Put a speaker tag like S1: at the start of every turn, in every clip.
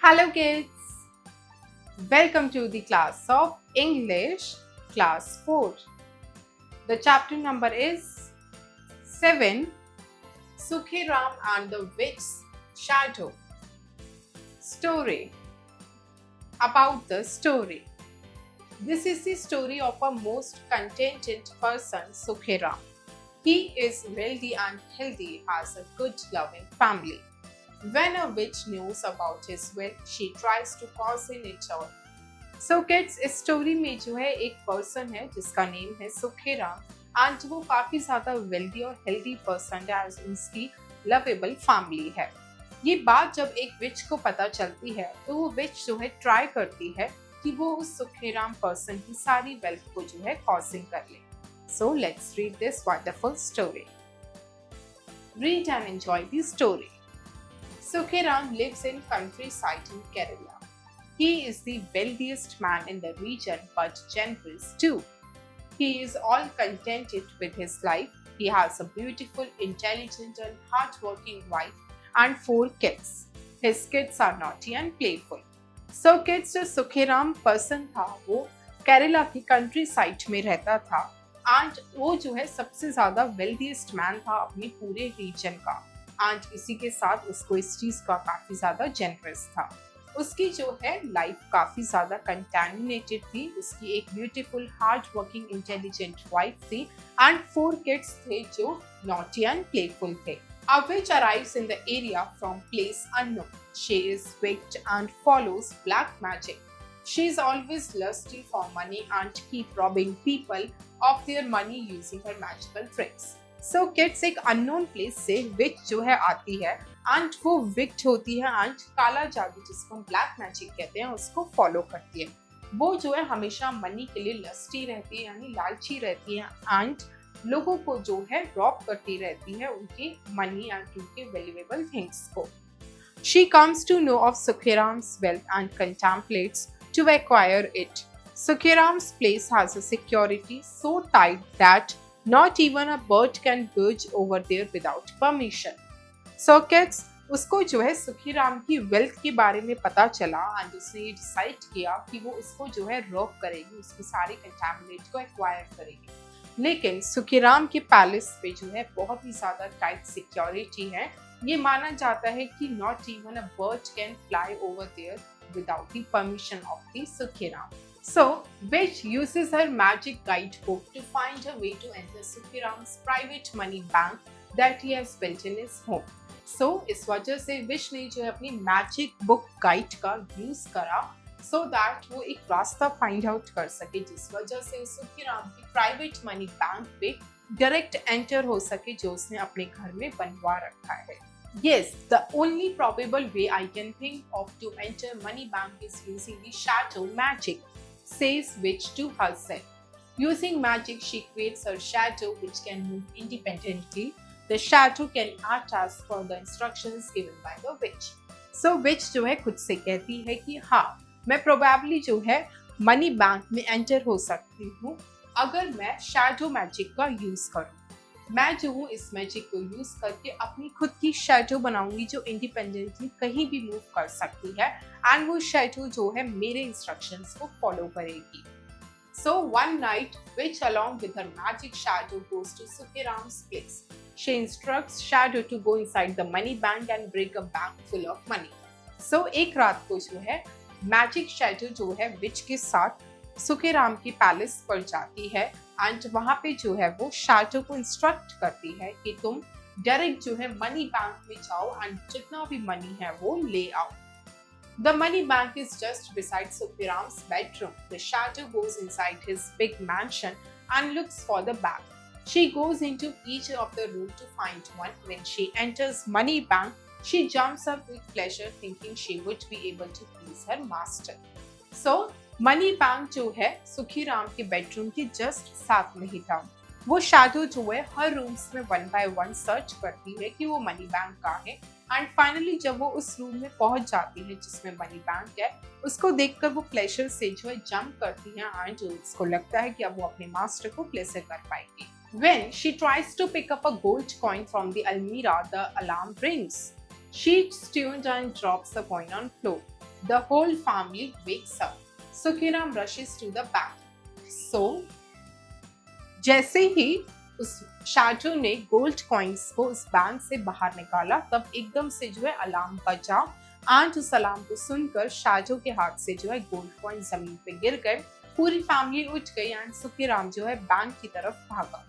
S1: Hello kids, welcome to the class of English class 4. The chapter number is 7, Sukhiram and the Witch's Shadow. Story. About the story. This is the story of a most contented person, Sukhiram. He is wealthy and healthy, has a good loving family. When a witch knows about his wealth, she tries to cause it all. So kids, इस story में जो है एक person है जिसका name है Sukhiram and वो काफी ज्यादा वेल्दी और हेल्दी पर्सन है एज उसकी लवेबल फैमिली है। ये बात जब एक विच को पता चलती है तो वो विच जो है ट्राई करती है कि वो उस सुखीराम पर्सन की सारी वेल्थ को जो है कॉजिंग कर ले। So let's read this wonderful story. Read and enjoy the story. Sukhiram lives in countryside in Kerala. He is the wealthiest man in the region but generous too. He is all contented with his life. He has a beautiful, intelligent and hard-working wife and 4 kids. His kids are naughty and playful. So kids, जो Sukhiram person था वो केरला की country side में रहता था and वो जो है सबसे ज्यादा वेल्दीएस्ट मैन था अपने पूरे रीजन का एंड इसी के साथ उसको इस चीज का काफी ज्यादा जेनरस था। उसकी जो है लाइफ काफी ज्यादा कंटेमिनेटेड थी। उसकी एक beautiful hard working intelligent wife थी एंड 4 किड्स थे जो नॉटी एंड प्लेफुल थे। A witch arrives in the area from place unknown. She is wicked and follows black magic. She is always lusty for money and keep robbing people of their money using her magical tricks. So kids, एक unknown place से witch जो है आती है and वो wicked होती है and काला जादू जिसको हम black magic कहते हैं उसको follow करती है। वो जो है हमेशा मनी के लिए लस्टी रहती है यानी लालची रहती है and लोगों को जो है रॉब करती रहती है उनके मनी एंड उनके वैल्यूएबल थिंग्स को। She comes to know of Sukhiram's wealth and contemplates to acquire it. Sukhiram's place has a security so tight that not even a bird can perch over there without permission. So kids, उसको जो है सुखीराम की wealth के बारे में पता चला and उसने ये डिसाइड किया कि वो इसको जो है रॉब करेगी, उसकी सारी कंटामिनेट को एक्वायर करेगी। लेकिन सुखीराम के पैलेस पे जो है बहुत ही ज्यादा टाइट सिक्योरिटी है। ये माना जाता है कि not even a bird can fly over there without the permission of the Sukhiram. So, witch uses her magic guidebook to find a way to enter Sukhiram's private money bank that he has built in his home. So, इस वजह से विच ने जो है अपनी magic book guide का use करा so that वो एक रास्ता फाइंड आउट कर सके जिस वजह से सुखीराम की प्राइवेट मनी बैंक पे डायरेक्ट एंटर हो सके जो उसने अपने घर में बनवा रखा है। Yes, the only probable way I can think of to enter money bank is using the shadow magic, says witch to herself. Using magic, she creates her shadow which can move independently. The shadow can act as per the instructions given by the witch. So witch जो है खुद से कहती है कि हाँ, मैं probably जो है मनी बैंक में एंटर हो सकती हूँ अगर मैं शैडो मैजिक का यूज करूँ। मैं जो हूँ इस मैजिक को यूज करके अपनी खुद की शैडो बनाऊंगी जो इंडिपेंडेंटली कहीं भी मूव कर सकती है एंड वो शैडो जो है मेरे इंस्ट्रक्शंस को फॉलो करेगी। So one night, witch along with her magic shadow goes to Sukhiram's place. She instructs shadow to go inside the money bank and bring a bag full of money. So एक रात को जो है magic shadow जो है विच के साथ सुखीराम की पैलेस पर जाती है एंड वहां पे जो है वो शैडो को इंस्ट्रक्ट करती है कि तुम डायरेक्ट जो है मनी बैंक में जाओ एंड जितना भी मनी है वो ले आओ। The money bank is just beside Sukhiram's bedroom. The shadow goes inside his big mansion and looks for the bag. She goes into each of the rooms to find one. When she enters money bank, she jumps up with pleasure thinking she would be able to please her master. So, money bank जो है सुखीराम के bedroom के just साथ में ही था। वो shadow जो है हर रूम्स में 1 by 1 सर्च करती है कि वो मनी बैंक कहाँ है एंड फाइनली जब वो उस रूम में पहुंच जाती है जिसमें मनी बैंक है उसको देखकर वो प्लेजर से जो है जंप करती है एंड उसको लगता है कि अब वो अपने मास्टर को प्लेजर कर पाएगी। When she tries to pick up a gold coin from the almirah, the alarm rings. She stuns and drops the coin on floor. The whole family wakes up. Sukhiram rushes to the bank. So, जैसे ही उस शाजू ने gold coins को उस bank से बाहर निकाला, तब एकदम से जो है अलार्म बजा एंड उस अलार्म को सुनकर शाजू के हाथ से जो है गोल्ड कॉइन जमीन पे गिर गए। पूरी फैमिली उठ गई एंड सुखीराम जो है बैंक की तरफ भागा।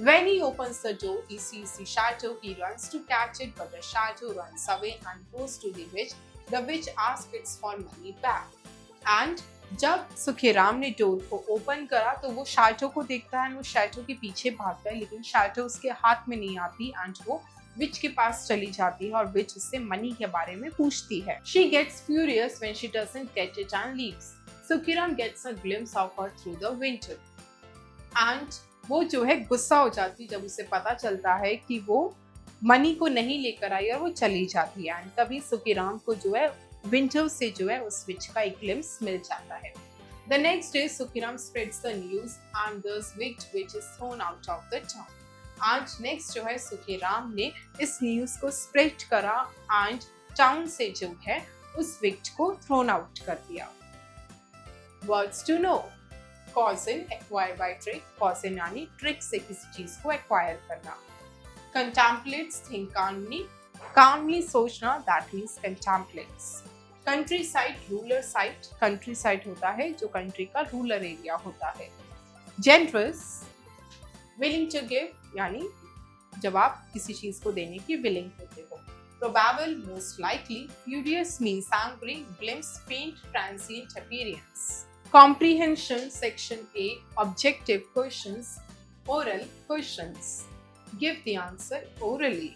S1: When he opens the door, he sees the Shaju. He runs to catch it, but the Shaju runs away and goes to the witch. The witch asks it for money back. And जब सुखीराम ने door को open करा तो वो शाजो को देखता है, वो शाजो के पीछे भागता है, लेकिन शाजो उसके हाथ में नहीं आती एंड वो विच के पास चली जाती है और विच उससे मनी के बारे में पूछती है। She gets furious when she doesn't get it and leaves. Sukhiram gets a glimpse of her through the window. And वो जो है गुस्सा हो जाती जब उसे पता चलता है कि वो मनी को नहीं लेकर आई और वो चली जाती है। एंड तभी सुखीराम को जो है विंडो से जो है उस विच का एक ग्लिम्स मिल जाता है। The next day, Sukhiram spreads the news and the witch is thrown out of the town. आज नेक्स्ट जो है सुखीराम ने इस न्यूज को स्प्रेड करा एंड टाउन से जो है उस विच को थ्रोन आउट कर दिया। Words to know. Cozen, acquire by trick. Cozen यानी ट्रिक से किसी चीज को एक्वायर करना। कंटेम्पलेट्स, थिंक कामली। कामली सोचना, that means contemplates. Country side, rural side. Country side होता है जो कंट्री का रूलर एरिया होता है। जेनरस, विलिंग टू गिव यानी जब आप किसी चीज को देने की विलिंग होते हो। Probable, most likely. Furious means angry. Glimpse, faint, transient appearance. Comprehension, section A, objective questions, oral questions. Give the answer orally.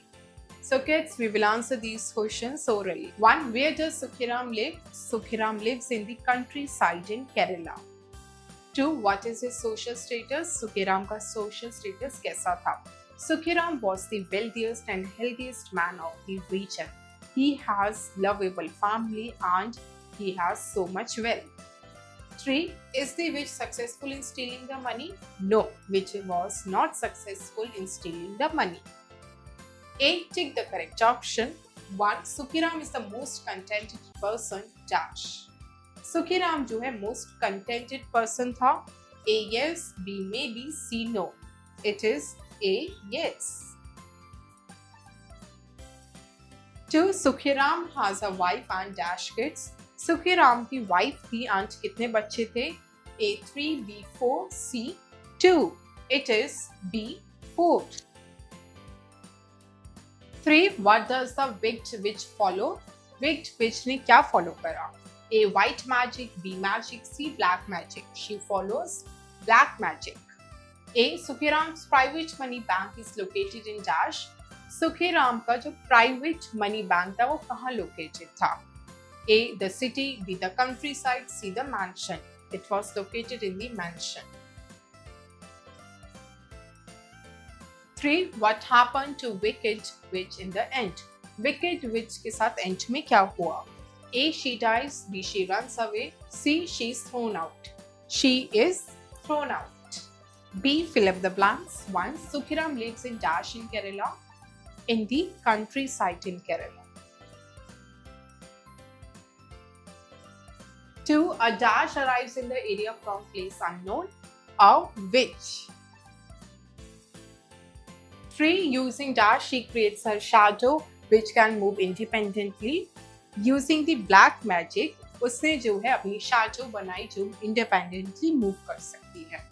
S1: So kids, we will answer these questions orally. 1. Where does Sukhiram live? Sukhiram lives in the countryside in Kerala. 2. What is his social status? Sukhiram का social status कैसा था? Sukhiram was the wealthiest and healthiest man of the region. He has lovable family and he has so much wealth. 3. Is the witch successful in stealing the money? No, witch was not successful in stealing the money. A. Tick the correct option. 1. Sukhiram is the most contented person dash. Sukhiram जो है most contented person था। A. Yes, B. Maybe, C. No. It is A. Yes. 2. Sukhiram has a wife and dash kids. Sukhiram की wife थी and कितने बच्चे थे? A. 3, B. 4, C. 2. It is B. 4. 3. What does the wicked witch follow? Wicked witch ने क्या follow करा? A. White magic, B. Magic, C. Black magic. She follows black magic. A. Sukhiram's private money bank is located in dash. Sukhiram का जो private money bank था वो कहाँ located था? A. The city, B. The countryside, C. The mansion. It was located in the mansion. 3. What happened to Wicked Witch in the end? Wicked Witch के साथ end में क्या हुआ? A. She dies, B. She runs away, C. She is thrown out. She is thrown out. B. Fill up the blanks. 1. Sukhiram lives in Dash in Kerala, in the countryside in Kerala. 2. A dash arrives in the area from place unknown. A witch. 3. Using dash, she creates her shadow which can move independently. Using the black magic, उसने जो है अपनी shadow बनाई जो independently move कर सकती है।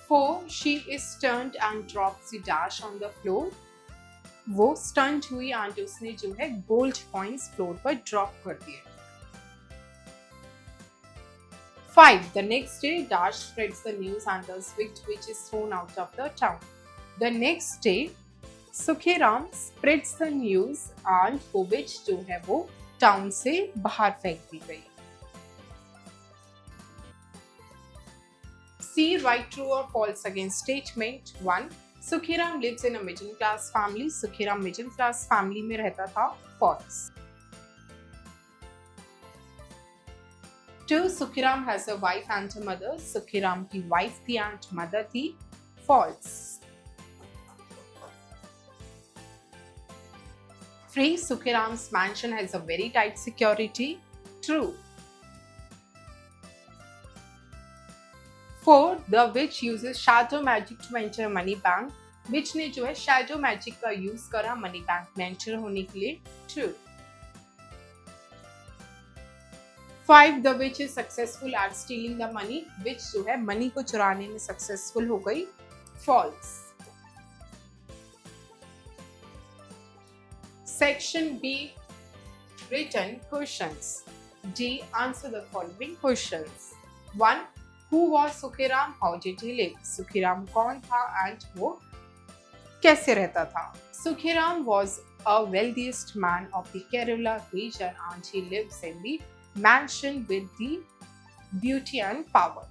S1: 4. She is stunned and drops the dash on the floor. वो स्टंट हुई एंड उसने जो है गोल्ड कॉइन्स फ्लोर पर ड्रॉप कर दिए। 5. The next day, Dash spreads the news and the wicked witch is thrown out of the town. The next day, Sukhiram spreads the news and वो witch जो है वो टाउन से बाहर फेंक दी गई। C. Write true or false against statement. 1. Sukhiram lives in a middle class family. Sukhiram middle class family में रहता था। False. 2. Sukhiram has a wife and a mother. Sukhiram की wife थी and mother थी. False. 3. Sukhiram's mansion has a very tight security. True. 4. The witch uses shadow magic to enter money bank. Witch ने जो है shadow magic का use करा money bank में enter होने के लिए. True. 5. The witch is successful at stealing the money. Witch जो है money को चुराने में successful हो गई. False. Section B. Written questions. D. Answer the following questions. 1. Who was Sukhiram? How did he live? Sukhiram कौन था and वो कैसे रहता था? Sukhiram was a wealthiest man of the Kerala region and he lives in the mansion with the beauty and power.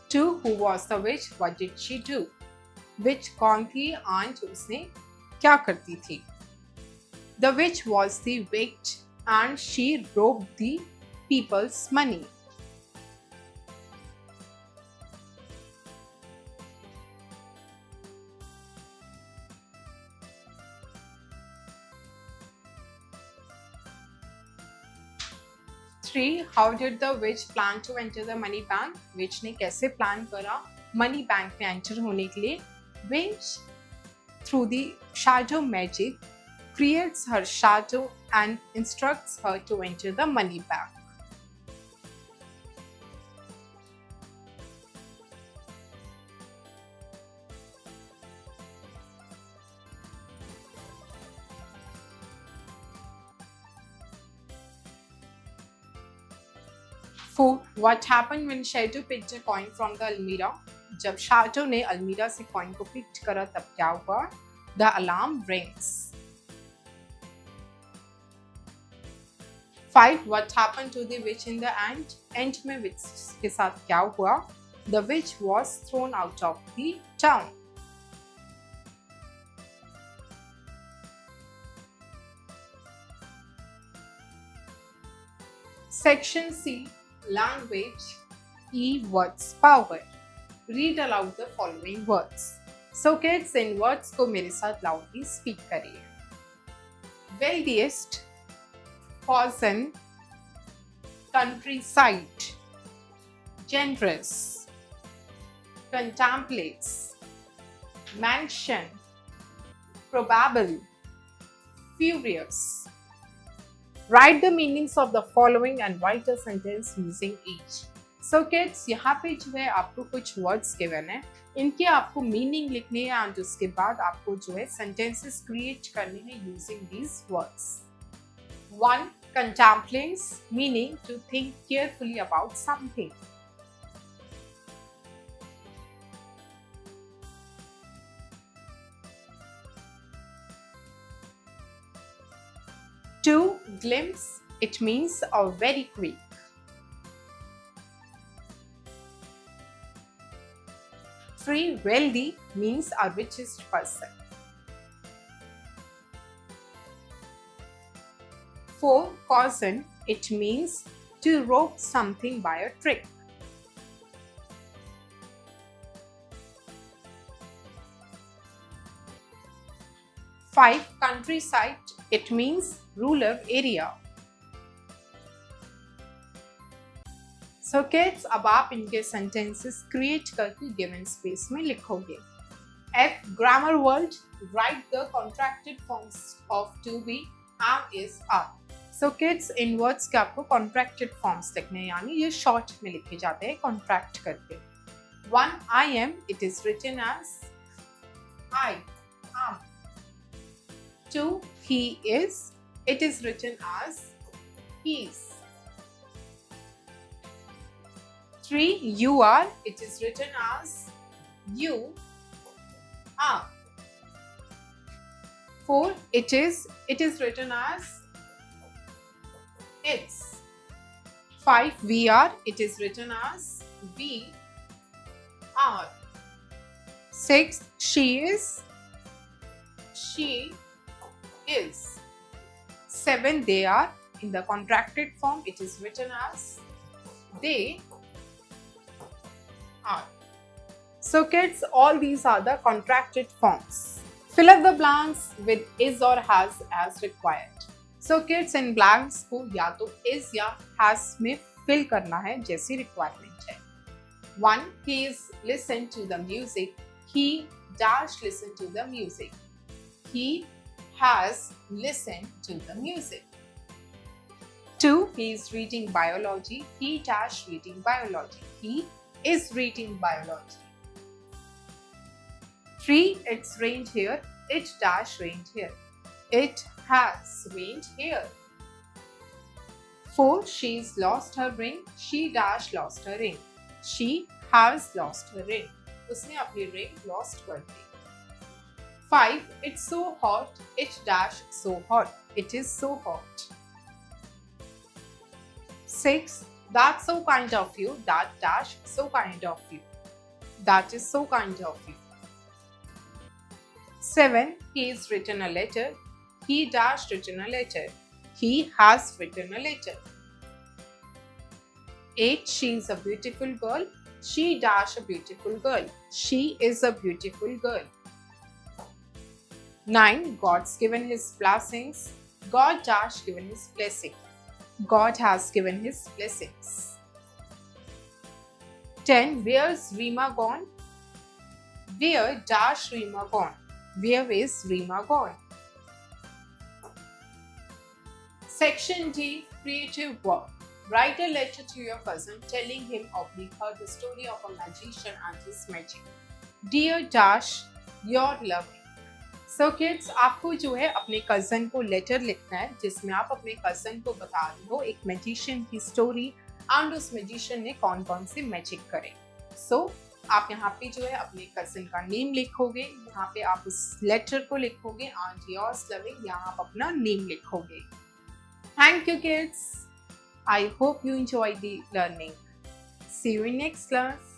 S1: Two, who was the witch? What did she do? Witch कौन थी and उसने क्या करती थी? The witch was the witch and she robbed the people's money. Three, how did the witch plan to enter the money bank? Witch ने कैसे plan करा money bank में enter होने के लिए? Witch through the shadow magic creates her shadow and instructs her to enter the money bank. Four, what happened when Shadow picked a coin from the almirah? जब Shadow ने अलमीरा से coin को pick करा तब क्या हुआ? The alarm rings. 5. What happened to the witch in the end? End में witch के साथ क्या हुआ? The witch was thrown out of the town. Section C. Language. E. Words power. Read aloud the following words. So kids, in words को मेरे साथ loudly speak करिए. Wealthiest, cousin, countryside, generous, contemplates, mansion, probable, furious. Write the meanings of the following and write a sentence using each. So kids, यहाँ पे जो है आपको कुछ words given है, इनके आपको meaning लिखने हैं और उसके बाद आपको जो है sentences create करने हैं using these words. 1. Contemplates, meaning to think carefully about something. 2. Glimpse, it means a very quick. 3. Wealthy means a richest person. 4. Cousin, it means to rob something by a trick. 5. Countryside, it means rural area. So kids, अब आप इनके sentences create करके given space में लिखोगे. F. Grammar word. Write the contracted forms of to be, am, is, are. So kids, in words के आपको contracted forms लिखने हैं, यानी ये short में लिखे जाते हैं contract करके. 1. I am, it is written as I am. 2. He is, it is written as he's. 3. You are, it is written as you are. 4. It is written as it's. 5. We are. It is written as we are. 6. She is. She is. 7. They are. In the contracted form, it is written as they are. So kids, all these are the contracted forms. Fill up the blanks with is or has as required. So kids, in blanks को या तो is या has में fill करना है जैसी requirement है. 1. He is listened to the music. He dash listened to the music. He has listened to the music. 2. He is reading biology. He dash reading biology. He is reading biology. 3. It's rained here. It dash rained here. It has rained here. 4. She's lost her ring. She dash lost her ring. She has lost her ring. उसने अपनी ring lost कर दी. 5. It's so hot. It dash so hot. It is so hot. 6. That's so kind of you. That dash so kind of you. That is so kind of you. 7. He's written a letter. He dash written a letter. He has written a letter. 8. She's a beautiful girl. She dash a beautiful girl. She is a beautiful girl. 9. God's given his blessings. God dash given his blessing. God has given his blessings. 10. Where's Rima gone? Where dash Rima gone? Where is Rima gone? Section D. Creative work. Write a letter to your cousin telling him or her the story of a magician and his magic. Dear dash, your loving. So kids, आपको जो है अपने cousin को letter लिखना है जिसमें आप अपने कज़न को बता रहे हो एक मैजिशियन की स्टोरी एंड उस मैजिशियन ने कौन कौन से मैजिक करे. सो आप यहाँ पे जो है अपने कज़न का नेम लिखोगे, यहाँ पे आप उस लेटर को लिखोगे एंड योर्स लविंग यहाँ आप अपना नेम लिखोगे. Thank you kids. I hope you enjoy the learning. See you in next class.